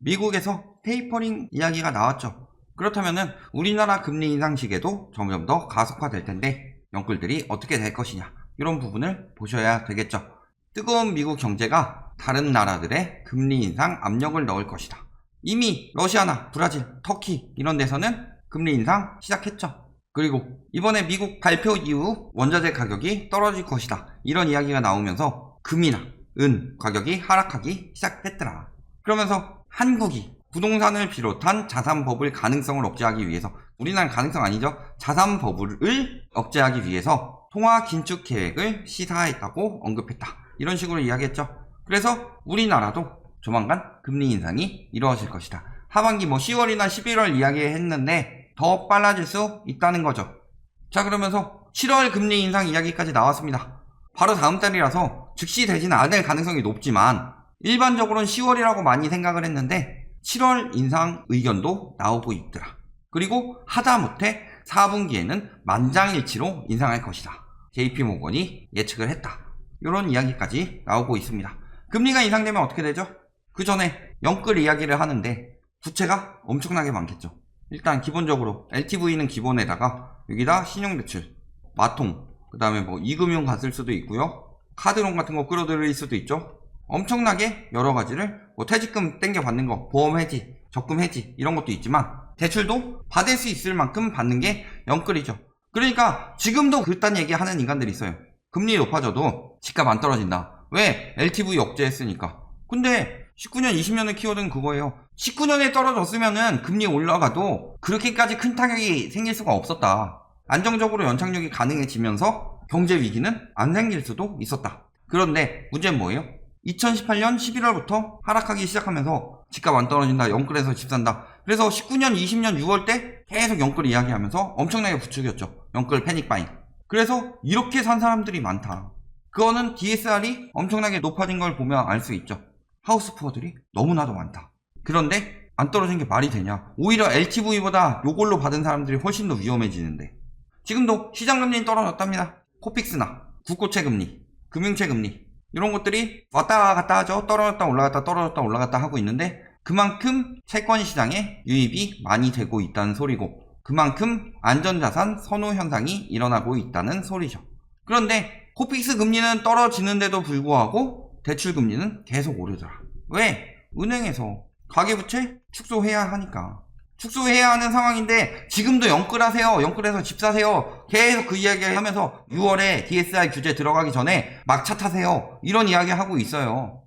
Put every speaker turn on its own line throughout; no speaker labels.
미국에서 테이퍼링 이야기가 나왔죠. 그렇다면은 우리나라 금리 인상 시기에도 점점 더 가속화될 텐데 영끌들이 어떻게 될 것이냐, 이런 부분을 보셔야 되겠죠. 뜨거운 미국 경제가 다른 나라들의 금리 인상 압력을 넣을 것이다. 이미 러시아나 브라질, 터키 이런 데서는 금리 인상 시작했죠. 그리고 이번에 미국 발표 이후 원자재 가격이 떨어질 것이다, 이런 이야기가 나오면서 금이나 은 가격이 하락하기 시작했더라. 그러면서 한국이 부동산을 비롯한 자산 버블 가능성을 억제하기 위해서, 우리나라는 가능성 아니죠, 자산 버블을 억제하기 위해서 통화 긴축 계획을 시사했다고 언급했다, 이런 식으로 이야기했죠. 그래서 우리나라도 조만간 금리 인상이 이루어질 것이다. 하반기 10월이나 11월 이야기했는데 더 빨라질 수 있다는 거죠. 자, 그러면서 7월 금리 인상 이야기까지 나왔습니다. 바로 다음 달이라서 즉시 되지는 않을 가능성이 높지만 일반적으로는 10월이라고 많이 생각을 했는데 7월 인상 의견도 나오고 있더라. 그리고 하다못해 4분기에는 만장일치로 인상할 것이다, JP모건이 예측을 했다, 이런 이야기까지 나오고 있습니다. 금리가 인상되면 어떻게 되죠? 그 전에 영끌 이야기를 하는데 부채가 엄청나게 많겠죠. 일단 기본적으로 LTV는 기본에다가 여기다 신용대출, 마통, 그 다음에 이금융 갔을 수도 있고요, 카드론 같은 거 끌어들일 수도 있죠. 엄청나게 여러 가지를 퇴직금 땡겨 받는 거, 보험 해지, 적금 해지 이런 것도 있지만 대출도 받을 수 있을 만큼 받는 게 영끌이죠. 그러니까 지금도 그딴 얘기 하는 인간들이 있어요. 금리 높아져도 집값 안 떨어진다. 왜? LTV 억제했으니까. 근데 19년, 20년의 키워드는 그거예요. 19년에 떨어졌으면은 금리 올라가도 그렇게까지 큰 타격이 생길 수가 없었다. 안정적으로 연착륙이 가능해지면서 경제 위기는 안 생길 수도 있었다. 그런데 문제는 뭐예요? 2018년 11월부터 하락하기 시작하면서 집값 안 떨어진다, 영끌에서 집 산다. 그래서 19년, 20년 6월 때 계속 영끌 이야기하면서 엄청나게 부추겼죠. 영끌 패닉바잉. 그래서 이렇게 산 사람들이 많다. 그거는 DSR이 엄청나게 높아진 걸 보면 알 수 있죠. 하우스 푸어들이 너무나도 많다. 그런데 안 떨어진 게 말이 되냐? 오히려 LTV보다 요걸로 받은 사람들이 훨씬 더 위험해지는데, 지금도 시장금리는 떨어졌답니다. 코픽스나 국고채 금리, 금융채 금리 이런 것들이 왔다 갔다 하죠. 떨어졌다 올라갔다 떨어졌다 올라갔다 하고 있는데 그만큼 채권 시장에 유입이 많이 되고 있다는 소리고, 그만큼 안전자산 선호 현상이 일어나고 있다는 소리죠. 그런데 코픽스 금리는 떨어지는데도 불구하고 대출 금리는 계속 오르더라. 왜? 은행에서 가계부채 축소해야 하니까. 축소해야 하는 상황인데 지금도 영끌하세요, 영끌해서 집 사세요, 계속 그 이야기 하면서 6월에 DSR 규제 들어가기 전에 막차 타세요, 이런 이야기 하고 있어요.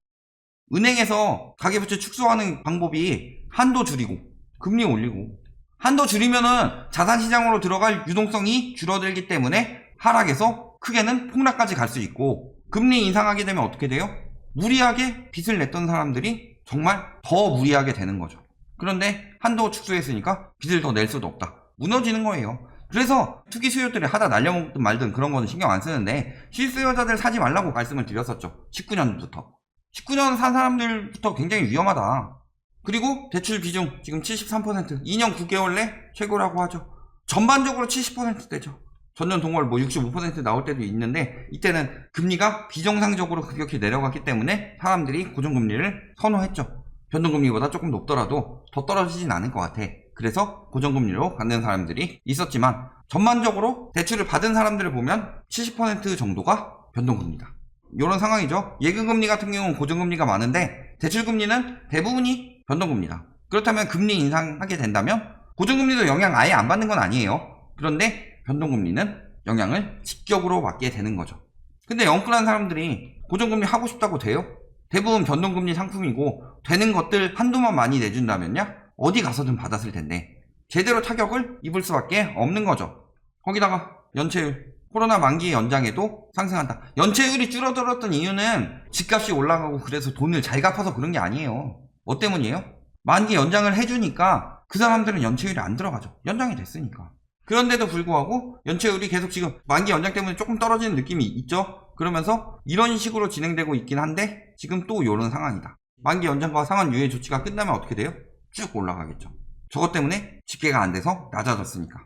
은행에서 가계부채 축소하는 방법이 한도 줄이고 금리 올리고, 한도 줄이면은 자산시장으로 들어갈 유동성이 줄어들기 때문에 하락해서 크게는 폭락까지 갈 수 있고, 금리 인상하게 되면 어떻게 돼요? 무리하게 빚을 냈던 사람들이 정말 더 무리하게 되는 거죠. 그런데 한도 축소했으니까 빚을 더 낼 수도 없다, 무너지는 거예요. 그래서 투기 수요들이 하다 날려먹든 말든 그런 거는 신경 안 쓰는데 실수요자들 사지 말라고 말씀을 드렸었죠. 19년부터 19년 산 사람들부터 굉장히 위험하다. 그리고 대출 비중 지금 73%, 2년 9개월 내 최고라고 하죠. 전반적으로 70%대죠. 전년 동월 65% 나올 때도 있는데 이때는 금리가 비정상적으로 급격히 내려갔기 때문에 사람들이 고정금리를 선호했죠. 변동금리보다 조금 높더라도 더 떨어지진 않을 것 같아. 그래서 고정금리로 받는 사람들이 있었지만 전반적으로 대출을 받은 사람들을 보면 70% 정도가 변동금리다, 이런 상황이죠. 예금금리 같은 경우는 고정금리가 많은데 대출금리는 대부분이 변동금리다. 그렇다면 금리 인상하게 된다면 고정금리도 영향 아예 안 받는 건 아니에요. 그런데 변동금리는 영향을 직격으로 받게 되는 거죠. 근데 영끌한 사람들이 고정금리 하고 싶다고 돼요? 대부분 변동금리 상품이고 되는 것들 한두만 많이 내준다면요, 어디 가서든 받았을 텐데 제대로 타격을 입을 수밖에 없는 거죠. 거기다가 연체율, 코로나 만기 연장에도 상승한다. 연체율이 줄어들었던 이유는 집값이 올라가고 그래서 돈을 잘 갚아서 그런 게 아니에요. 뭐 때문이에요? 만기 연장을 해주니까 그 사람들은 연체율이 안 들어가죠. 연장이 됐으니까. 그런데도 불구하고 연체율이 계속 지금 만기 연장 때문에 조금 떨어지는 느낌이 있죠. 그러면서 이런 식으로 진행되고 있긴 한데 지금 또 이런 상황이다. 만기 연장과 상환 유예 조치가 끝나면 어떻게 돼요? 쭉 올라가겠죠. 저것 때문에 집계가 안 돼서 낮아졌으니까.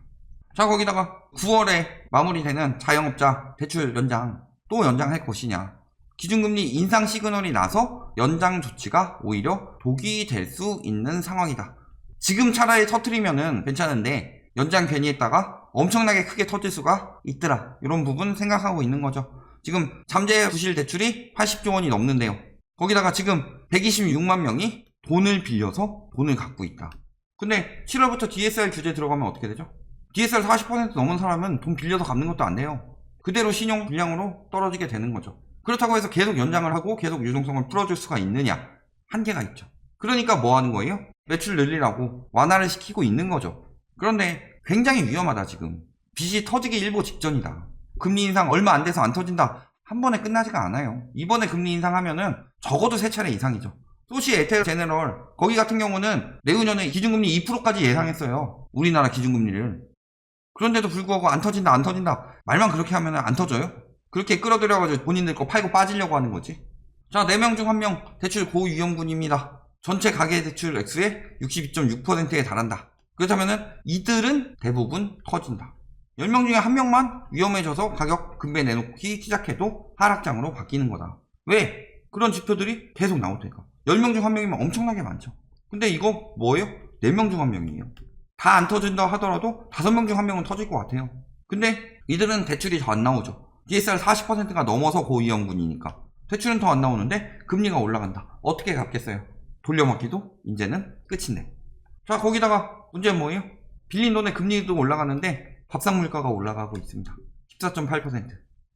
자, 거기다가 9월에 마무리되는 자영업자 대출 연장 또 연장할 것이냐. 기준금리 인상 시그널이 나서 연장 조치가 오히려 독이 될 수 있는 상황이다. 지금 차라리 터트리면은 괜찮은데 연장 괜히 했다가 엄청나게 크게 터질 수가 있더라. 이런 부분 생각하고 있는 거죠. 지금 잠재 부실 대출이 80조 원이 넘는데요. 거기다가 지금 126만 명이 돈을 빌려서 돈을 갖고 있다. 근데 7월부터 DSR 규제 들어가면 어떻게 되죠? DSR 40% 넘은 사람은 돈 빌려서 갚는 것도 안 돼요. 그대로 신용 불량으로 떨어지게 되는 거죠. 그렇다고 해서 계속 연장을 하고 계속 유동성을 풀어줄 수가 있느냐? 한계가 있죠. 그러니까 뭐 하는 거예요? 매출 늘리라고 완화를 시키고 있는 거죠. 그런데 굉장히 위험하다 지금. 빚이 터지기 일보 직전이다. 금리 인상 얼마 안 돼서 안 터진다. 한 번에 끝나지가 않아요. 이번에 금리 인상하면은 적어도 3차례 이상이죠. 소시 에테 제네럴 거기 같은 경우는 내후년에 기준금리 2%까지 예상했어요. 우리나라 기준금리를. 그런데도 불구하고 안 터진다 말만 그렇게 하면 안 터져요? 그렇게 끌어들여가지고 본인들 거 팔고 빠지려고 하는 거지. 자, 4명 중 1명 대출 고위험군입니다. 전체 가계대출 액수의 62.6%에 달한다. 그렇다면은 이들은 대부분 터진다. 10명 중에 1명만 위험해져서 가격 급매 내놓기 시작해도 하락장으로 바뀌는 거다. 왜? 그런 지표들이 계속 나올 테니까. 10명 중 1명이면 엄청나게 많죠. 근데 이거 뭐예요? 4명 중 1명이에요. 다 안 터진다 하더라도 5명 중 1명은 터질 것 같아요. 근데 이들은 대출이 더 안 나오죠. DSR 40%가 넘어서 고위험군이니까. 대출은 더 안 나오는데 금리가 올라간다. 어떻게 갚겠어요? 돌려막기도 이제는 끝인데. 자, 거기다가 문제는 뭐예요? 빌린 돈의 금리도 올라가는데 밥상 물가가 올라가고 있습니다. 14.8%.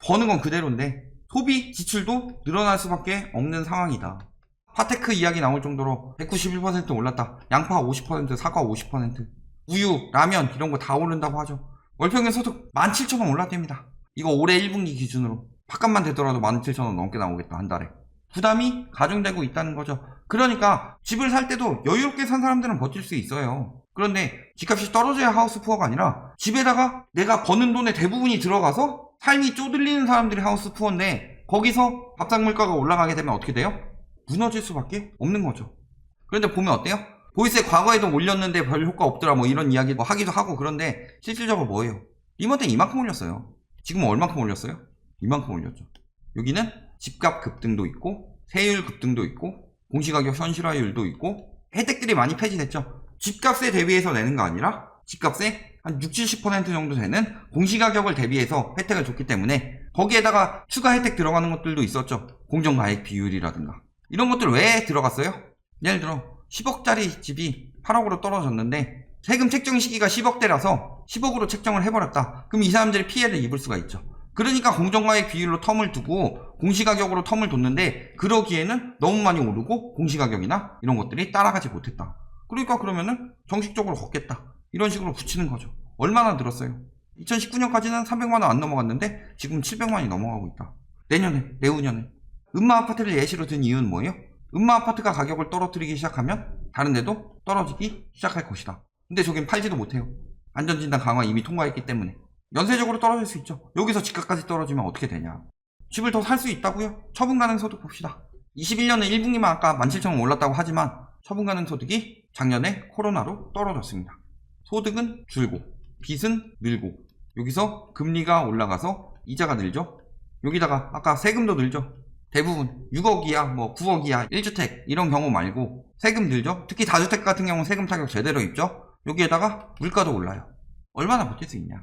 버는 건 그대로인데 소비 지출도 늘어날 수밖에 없는 상황이다. 파테크 이야기 나올 정도로 191% 올랐다. 양파 50%, 사과 50%, 우유, 라면 이런 거 다 오른다고 하죠. 월평균 소득 17,000원 올랐답니다. 이거 올해 1분기 기준으로 밥값만 되더라도 17,000원 넘게 나오겠다 한 달에. 부담이 가중되고 있다는 거죠. 그러니까 집을 살 때도 여유롭게 산 사람들은 버틸 수 있어요. 그런데 집값이 떨어져야 하우스푸어가 아니라 집에다가 내가 버는 돈의 대부분이 들어가서 삶이 쪼들리는 사람들이 하우스푸어인데 거기서 밥상 물가가 올라가게 되면 어떻게 돼요? 무너질 수밖에 없는 거죠. 그런데 보면 어때요? 보이스에 과거에도 올렸는데 별 효과 없더라 뭐 이런 이야기 뭐 하기도 하고. 그런데 실질적으로 뭐예요? 이번 때 이만큼 올렸어요. 지금은 얼만큼 올렸어요? 이만큼 올렸죠. 여기는 집값 급등도 있고 세율 급등도 있고 공시가격 현실화율도 있고 혜택들이 많이 폐지됐죠. 집값에 대비해서 내는 거 아니라 집값에 한 60-70% 정도 되는 공시가격을 대비해서 혜택을 줬기 때문에 거기에다가 추가 혜택 들어가는 것들도 있었죠. 공정가액 비율이라든가 이런 것들 왜 들어갔어요? 예를 들어 10억짜리 집이 8억으로 떨어졌는데 세금 책정 시기가 10억대라서 10억으로 책정을 해버렸다. 그럼 이 사람들이 피해를 입을 수가 있죠. 그러니까 공정가액 비율로 텀을 두고 공시가격으로 텀을 뒀는데 그러기에는 너무 많이 오르고 공시가격이나 이런 것들이 따라가지 못했다. 그러니까 그러면은 정식적으로 걷겠다. 이런 식으로 붙이는 거죠. 얼마나 들었어요? 2019년까지는 300만원 안 넘어갔는데 지금 700만원이 넘어가고 있다. 내년에, 내후년에. 음마 아파트를 예시로 든 이유는 뭐예요? 음마 아파트가 가격을 떨어뜨리기 시작하면 다른 데도 떨어지기 시작할 것이다. 근데 저긴 팔지도 못해요. 안전진단 강화 이미 통과했기 때문에. 연쇄적으로 떨어질 수 있죠. 여기서 집값까지 떨어지면 어떻게 되냐. 집을 더 살 수 있다고요? 처분 가능 소득 봅시다. 21년에 1분기만 아까 17,000원 올랐다고 하지만 처분 가능 소득이 작년에 코로나로 떨어졌습니다. 소득은 줄고 빚은 늘고 여기서 금리가 올라가서 이자가 늘죠. 여기다가 아까 세금도 늘죠. 대부분 6억이야 뭐 9억이야 1주택 이런 경우 말고 세금 늘죠. 특히 다주택 같은 경우는 세금 타격 제대로 입죠. 여기에다가 물가도 올라요. 얼마나 버틸 수 있냐.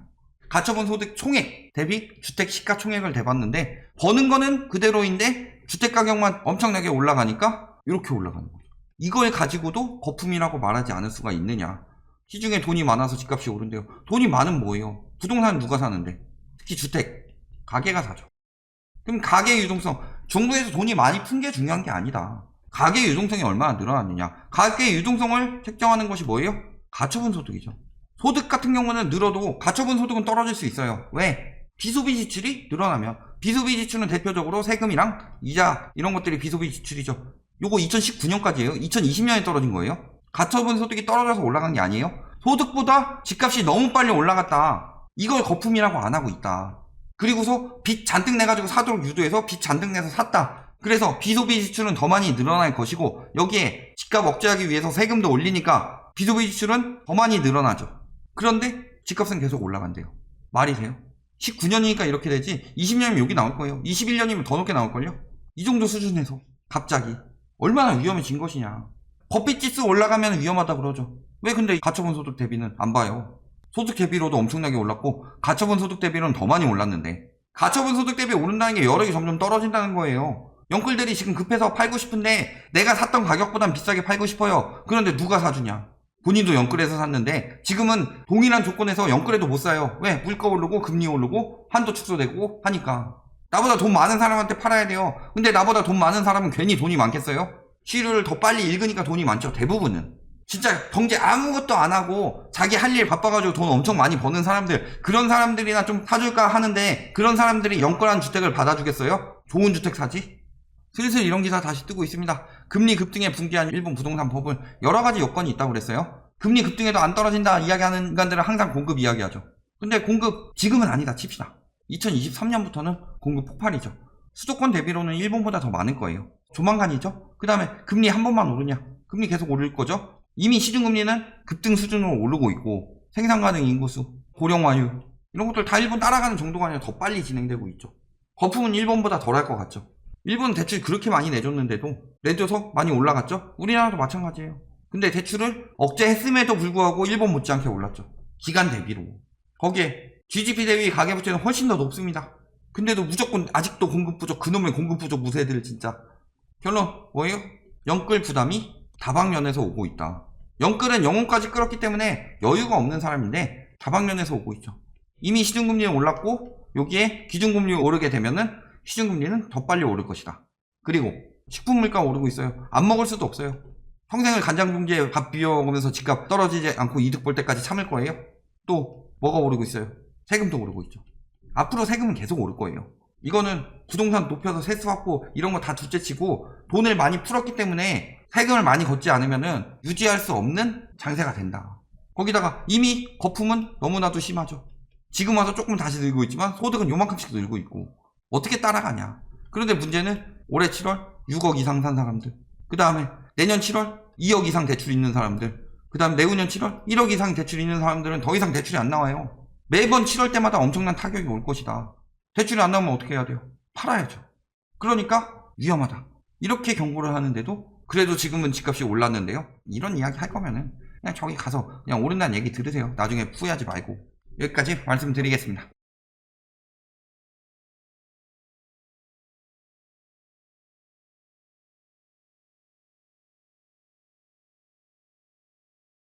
가처분 소득 총액 대비 주택 시가 총액을 대봤는데 버는 거는 그대로인데 주택 가격만 엄청나게 올라가니까 이렇게 올라가는 거죠. 이걸 가지고도 거품이라고 말하지 않을 수가 있느냐. 시중에 돈이 많아서 집값이 오른대요. 돈이 많은 뭐예요? 부동산 누가 사는데? 특히 주택, 가게가 사죠. 그럼 가계 유동성, 정부에서 돈이 많이 푼 게 중요한 게 아니다. 가계 유동성이 얼마나 늘어났느냐. 가계 유동성을 책정하는 것이 뭐예요? 가처분 소득이죠. 소득 같은 경우는 늘어도 가처분 소득은 떨어질 수 있어요. 왜? 비소비 지출이 늘어나면. 비소비 지출은 대표적으로 세금이랑 이자 이런 것들이 비소비 지출이죠. 요거 2019년까지예요. 2020년에 떨어진 거예요. 가처분 소득이 떨어져서 올라간 게 아니에요. 소득보다 집값이 너무 빨리 올라갔다. 이걸 거품이라고 안 하고 있다. 그리고서 빚 잔뜩 내가지고 사도록 유도해서 빚 잔뜩 내서 샀다. 그래서 비소비 지출은 더 많이 늘어날 것이고 여기에 집값 억제하기 위해서 세금도 올리니까 비소비 지출은 더 많이 늘어나죠. 그런데 집값은 계속 올라간대요. 말이 돼요? 19년이니까 이렇게 되지 20년이면 여기 나올 거예요. 21년이면 더 높게 나올걸요? 이 정도 수준에서 갑자기 얼마나 위험해진 것이냐. 버핏지수 올라가면 위험하다 그러죠. 왜 근데 가처분 소득 대비는 안 봐요? 소득 대비로도 엄청나게 올랐고 가처분 소득 대비로는 더 많이 올랐는데, 가처분 소득 대비 오른다는 게 여력이 점점 떨어진다는 거예요. 영끌들이 지금 급해서 팔고 싶은데 내가 샀던 가격보단 비싸게 팔고 싶어요. 그런데 누가 사주냐? 본인도 영끌에서 샀는데 지금은 동일한 조건에서 영끌에도 못 사요. 왜? 물가 오르고 금리 오르고 한도 축소되고 하니까. 나보다 돈 많은 사람한테 팔아야 돼요. 근데 나보다 돈 많은 사람은 괜히 돈이 많겠어요? 시류를 더 빨리 읽으니까 돈이 많죠. 대부분은. 진짜 경제 아무것도 안 하고 자기 할 일 바빠가지고 돈 엄청 많이 버는 사람들, 그런 사람들이나 좀 사줄까 하는데 그런 사람들이 영끌한 주택을 받아주겠어요? 좋은 주택 사지? 슬슬 이런 기사 다시 뜨고 있습니다. 금리 급등에 붕괴한 일본 부동산 법은 여러 가지 요건이 있다고 그랬어요. 금리 급등에도 안 떨어진다 이야기하는 인간들은 항상 공급 이야기하죠. 근데 공급 지금은 아니다 칩시다. 2023년부터는 공급 폭발이죠. 수도권 대비로는 일본보다 더 많을 거예요. 조만간이죠. 그 다음에 금리 한 번만 오르냐? 금리 계속 오를 거죠. 이미 시중금리는 급등 수준으로 오르고 있고 생산 가능 인구수, 고령화율 이런 것들 다 일본 따라가는 정도가 아니라 더 빨리 진행되고 있죠. 거품은 일본보다 덜할 것 같죠. 일본은 대출 그렇게 많이 내줘서 많이 올라갔죠. 우리나라도 마찬가지예요. 근데 대출을 억제했음에도 불구하고 일본 못지않게 올랐죠. 기간 대비로. 거기에 GDP 대비 가계부채는 훨씬 더 높습니다. 근데도 무조건 아직도 공급 부족, 그놈의 공급 부족 무새들 진짜. 결론 뭐예요? 영끌 부담이 다방면에서 오고 있다. 영끌은 영혼까지 끌었기 때문에 여유가 없는 사람인데 다방면에서 오고 있죠. 이미 시중금리는 올랐고 여기에 기준금리 오르게 되면은 시중금리는 더 빨리 오를 것이다. 그리고 식품물가 오르고 있어요. 안 먹을 수도 없어요. 평생을 간장봉지에 밥 비워먹으면서 집값 떨어지지 않고 이득 볼 때까지 참을 거예요? 또 뭐가 오르고 있어요? 세금도 오르고 있죠. 앞으로 세금은 계속 오를 거예요. 이거는 부동산 높여서 세수 확보 이런 거 다 둘째치고 돈을 많이 풀었기 때문에 세금을 많이 걷지 않으면은 유지할 수 없는 장세가 된다. 거기다가 이미 거품은 너무나도 심하죠. 지금 와서 조금 다시 늘고 있지만 소득은 요만큼씩 늘고 있고 어떻게 따라가냐. 그런데 문제는 올해 7월 6억 이상 산 사람들, 그 다음에 내년 7월 2억 이상 대출 있는 사람들, 그 다음 내후년 7월 1억 이상 대출 있는 사람들은 더 이상 대출이 안 나와요. 매번 7월 때마다 엄청난 타격이 올 것이다. 대출이 안 나오면 어떻게 해야 돼요? 팔아야죠. 그러니까 위험하다. 이렇게 경고를 하는데도 그래도 지금은 집값이 올랐는데요. 이런 이야기 할 거면은 그냥 저기 가서 그냥 오른다는 얘기 들으세요. 나중에 후회하지 말고. 여기까지 말씀드리겠습니다.